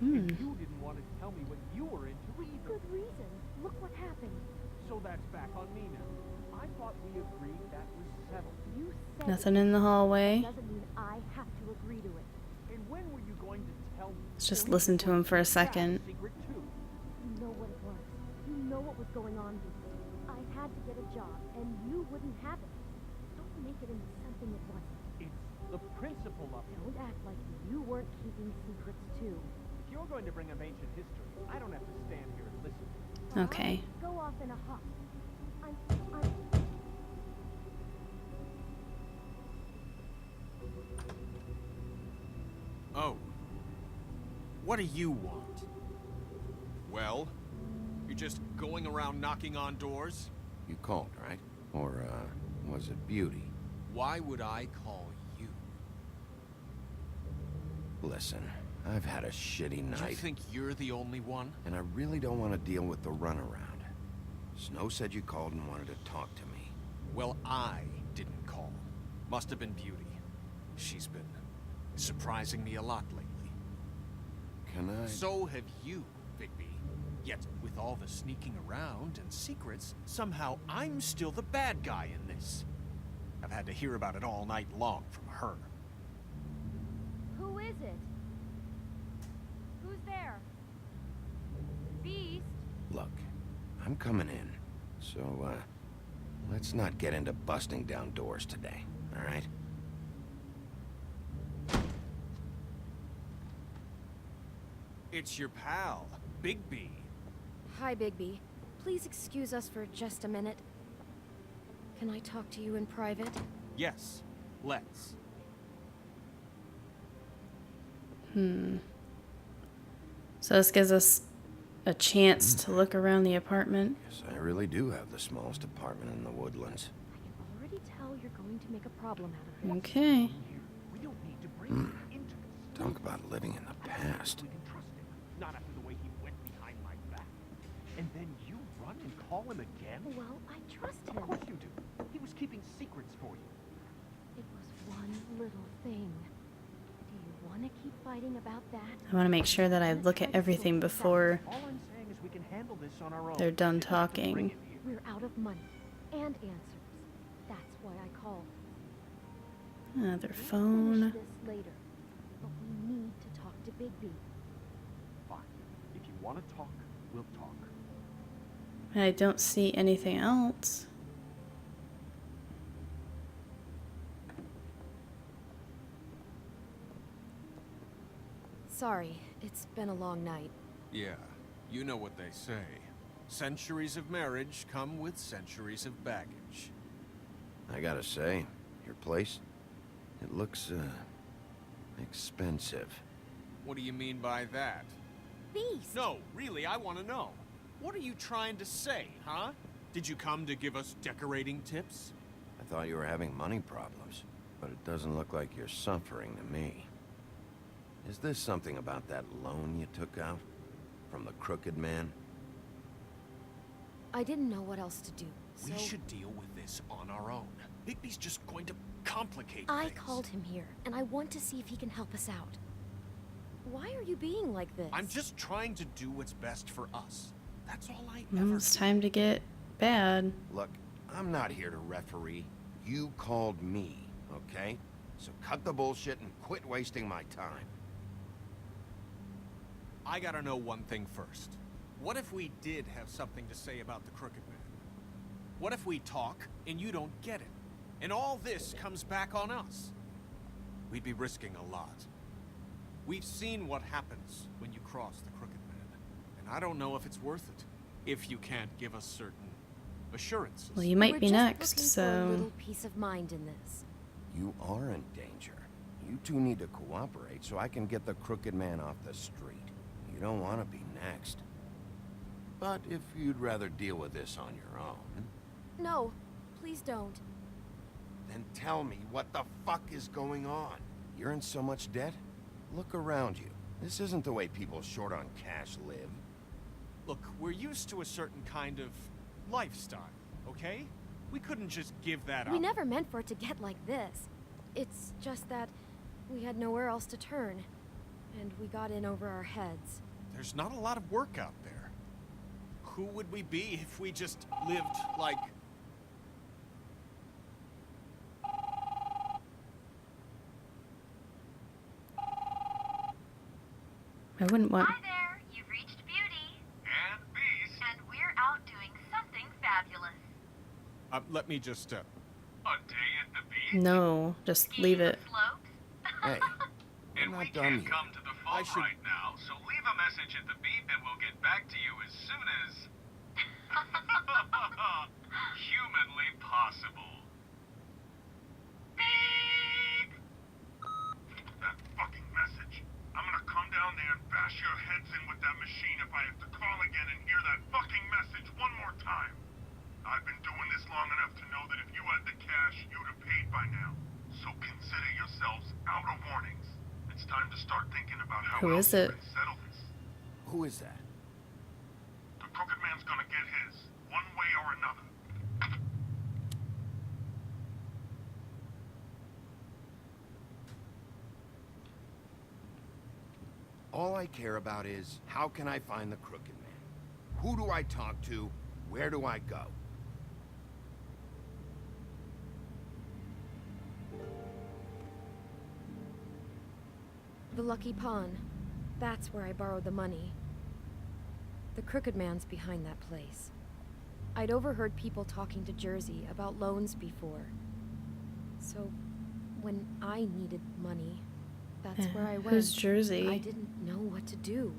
And you didn't want to tell me what you were into either. Good reason. Look what happened. So that's back on me now. I thought we agreed that was settled. You said Nothing in the hallway. doesn't mean I have to agree to it. And when were you going to tell me? Let's just listen to him for a second. Secret too. You know what it was. You know what was going on here. I had to get a job, and you wouldn't have it. Don't make it into something it wasn't. It's the principle of it. Don't act like you weren't keeping secrets too. If you're going to bring up ancient history, I don't have to stand here and listen. Okay. Go off in a huff. I'm... Oh. What do you want? Well, you're just going around knocking on doors? You called, right? Or, was it Beauty? Why would I call you? Listen, I've had a shitty night. You think you're the only one? And I really don't want to deal with the runaround. Snow said you called and wanted to talk to me. Well, I didn't call. Must have been Beauty. She's been surprising me a lot lately. Can I... So have you, Bigby. Yet, with all the sneaking around and secrets, somehow I'm still the bad guy in this. I've had to hear about it all night long from her. Who is it? Who's there? Beast? Look, I'm coming in. So, let's not get into busting down doors today, all right? It's your pal, Bigby. Hi, Bigby. Please excuse us for just a minute. Can I talk to you in private? Yes, let's. So this gives us a chance to look around the apartment. Yes, I really do have the smallest apartment in the woodlands. I can already tell you're going to make a problem out of it. Okay. We don't need to bring him into this. Talk about living in the past. We can trust him. Not after the way he went behind my back. And then you run and call him again? Well, I trust him. Of course you do. He was keeping secrets for you. It was one little thing. Do you want to keep fighting about that? I want to make sure that I look at everything before All I'm saying is we can handle this on our own. they're done Didn't have to bring talking. him here. We're out of money and answers. That's why I called. Another We'll phone. finish this later, but we need to talk to Bigby. Fine. If you want to talk, we'll talk. I don't see anything else. Sorry, it's been a long night. Yeah, you know what they say. Centuries of marriage come with centuries of baggage. I gotta say, your place, it looks, expensive. What do you mean by that? Beast! No, really, I want to know. What are you trying to say, huh? Did you come to give us decorating tips? I thought you were having money problems, but it doesn't look like you're suffering to me. Is this something about that loan you took out? From the crooked man? I didn't know what else to do, so... We should deal with this on our own. Bigby's just going to complicate I things. called him here, and I want to see if he can help us out. Why are you being like this? I'm just trying to do what's best for us. That's all I ever It's do. time to get bad. Look, I'm not here to referee. You called me, okay? So cut the bullshit and quit wasting my time. I gotta know one thing first. What if we did have something to say about the Crooked Man? What if we talk and you don't get it? And all this comes back on us? We'd be risking a lot. We've seen what happens when you cross the Crooked Man. And I don't know if it's worth it. If you can't give us certain assurances. Well, you might We're be just next, looking for a so... little peace of mind in this. You are in danger. You two need to cooperate so I can get the crooked man off the street. You don't want to be next. But if you'd rather deal with this on your own, No, please don't. then tell me what the fuck is going on. You're in so much debt? Look around you. This isn't the way people short on cash live. Look, we're used to a certain kind of lifestyle, okay? We couldn't just give that up. We never meant for it to get like this. It's just that we had nowhere else to turn. and we got in over our heads. There's not a lot of work out there. Who would we be if we just lived like... I wouldn't want. Hi there, you've reached Beauty. And Beast. And we're out doing something fabulous. let me just, A day at the beach? No, just leave it. Slopes? Hey, And we're we not done can't yet. come to the phone right now, so leave a message at the beep and we'll get back to you as soon as... humanly possible. Beep! That fucking message. I'm gonna come down there and bash your heads in with that machine if I have to call again and hear that fucking message one more time. I've been doing this long enough to know that if you had the cash, you'd have paid by now. So consider yourselves out of warnings. It's time to start thinking about how Who else is you it? can settle this. Who is that? The Crooked Man's gonna get his, one way or another. All I care about is, how can I find the Crooked Man? Who do I talk to? Where do I go? The Lucky Pawn. That's where I borrowed the money. The Crooked Man's behind that place. I'd overheard people talking to Jersey about loans before. So, when I needed money, that's where I went. Who's Jersey? I didn't know what to do.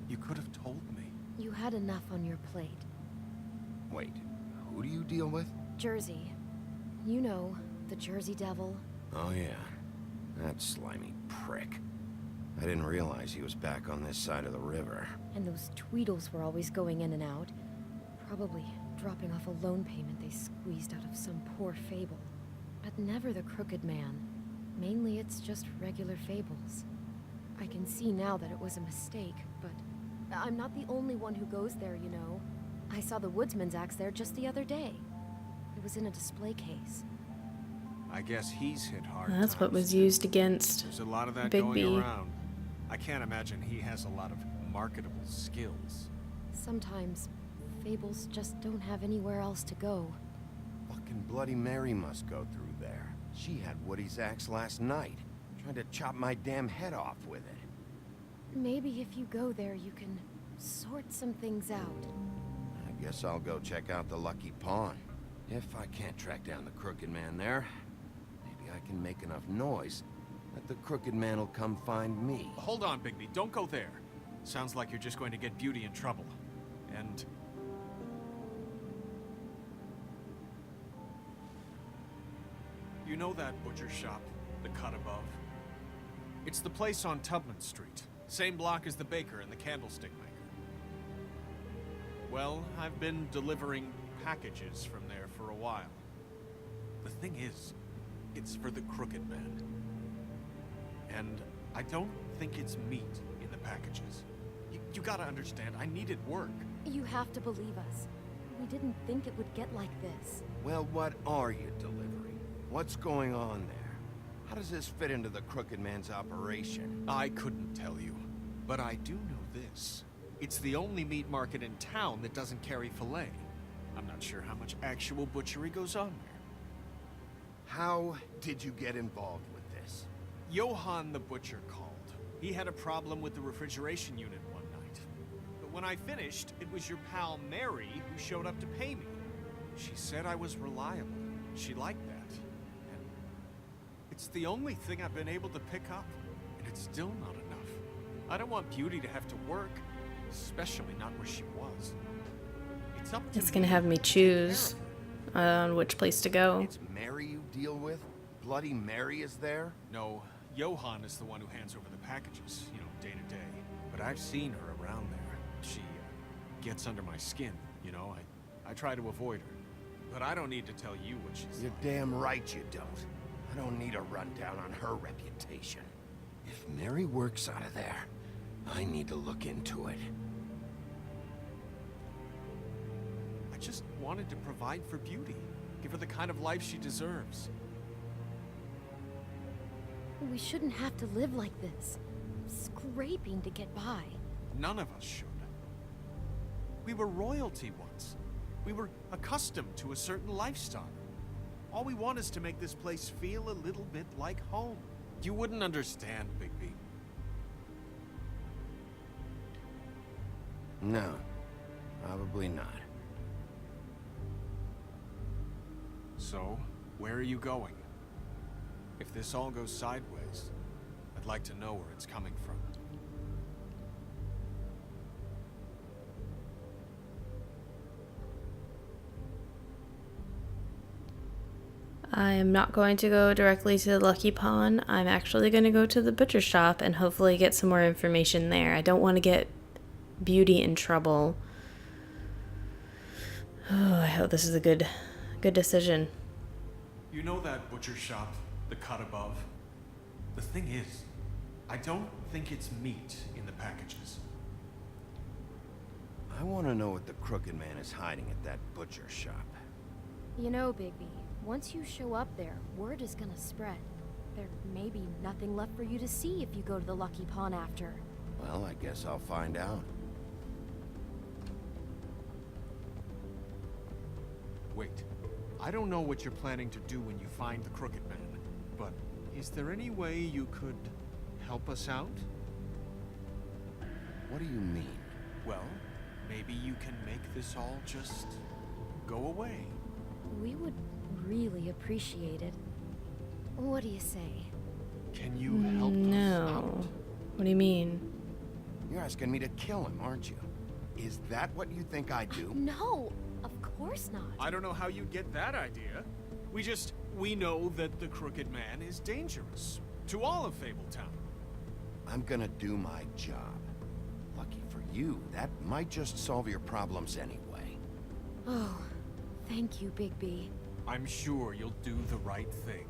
You could have told me. You had enough on your plate. Wait, who do you deal with? Jersey. You know, the Jersey Devil. Oh yeah, that slimy prick. I didn't realize he was back on this side of the river. And those Tweedles were always going in and out. Probably dropping off a loan payment they squeezed out of some poor fable. But never the Crooked Man. Mainly it's just regular fables. I can see now that it was a mistake, but I'm not the only one who goes there, you know. I saw the woodsman's axe there just the other day. It was in a display case. I guess he's hit hard. That's what times, was too. used against There's a lot of that Big going B. around. I can't imagine he has a lot of marketable skills. Sometimes, fables just don't have anywhere else to go. Fucking Bloody Mary must go through there. She had Woody's axe last night. Tried to chop my damn head off with it. Maybe if you go there, you can sort some things out. I guess I'll go check out the Lucky Pawn. If I can't track down the Crooked Man there, maybe I can make enough noise that the Crooked Man will come find me. Hold on, Bigby. Don't go there. Sounds like you're just going to get Beauty in trouble. And... you know that butcher shop, the cut above? It's the place on Tubman Street. Same block as the baker and the candlestick maker. Well, I've been delivering packages from there for a while. The thing is, it's for the Crooked Man. And I don't think it's meat in the packages. You gotta understand, I needed work. You have to believe us. We didn't think it would get like this. Well, what are you delivering? What's going on there? How does this fit into the Crooked Man's operation? I couldn't tell you, but I do know this. It's the only meat market in town that doesn't carry filet. I'm not sure how much actual butchery goes on there. How did you get involved with this? Johann the butcher called. He had a problem with the refrigeration unit one night. But when I finished, it was your pal Mary who showed up to pay me. She said I was reliable. She liked that. And it's the only thing I've been able to pick up, and it's still not enough. I don't want Beauty to have to work, especially not where she was. It's up to It's gonna me have me to take care of choose her. on which place to go. It's Mary you deal with? Bloody Mary is there? No, Johann is the one who hands over the packages, you know, day to day. But I've seen her around there. She gets under my skin, you know. I try to avoid her. But I don't need to tell you what she's You're like. damn right you don't. I don't need a rundown on her reputation. If Mary works out of there, I need to look into it. I just wanted to provide for Beauty. Give her the kind of life she deserves. We shouldn't have to live like this. scraping to get by. None of us should. We were royalty once. We were accustomed to a certain lifestyle. All we want is to make this place feel a little bit like home. You wouldn't understand, Bigby. No, probably not. So, where are you going? If this all goes sideways, I'd like to know where it's coming from. I am not going to go directly to the Lucky Pawn. I'm actually going to go to the butcher shop and hopefully get some more information there. I don't want to get Beauty in trouble. Oh, I hope this is a good decision. You know that butcher shop, the cut above? The thing is, I don't think it's meat in the packages. I want to know what the Crooked Man is hiding at that butcher shop. You know, Bigby, once you show up there, word is gonna spread. There may be nothing left for you to see if you go to the Lucky Pawn after. Well, I guess I'll find out. Wait, I don't know what you're planning to do when you find the Crooked Man, but is there any way you could help us out? What do you mean? Well, maybe you can make this all just go away. We would really appreciate it. What do you say? Can you help us No. out? What do you mean? You're asking me to kill him, aren't you? Is that what you think I do? No, of course not. I don't know how you get that idea. We know that the Crooked Man is dangerous to all of Fabletown. I'm gonna do my job. Lucky for you, that might just solve your problems anyway. Oh, thank you, Bigby. I'm sure you'll do the right thing.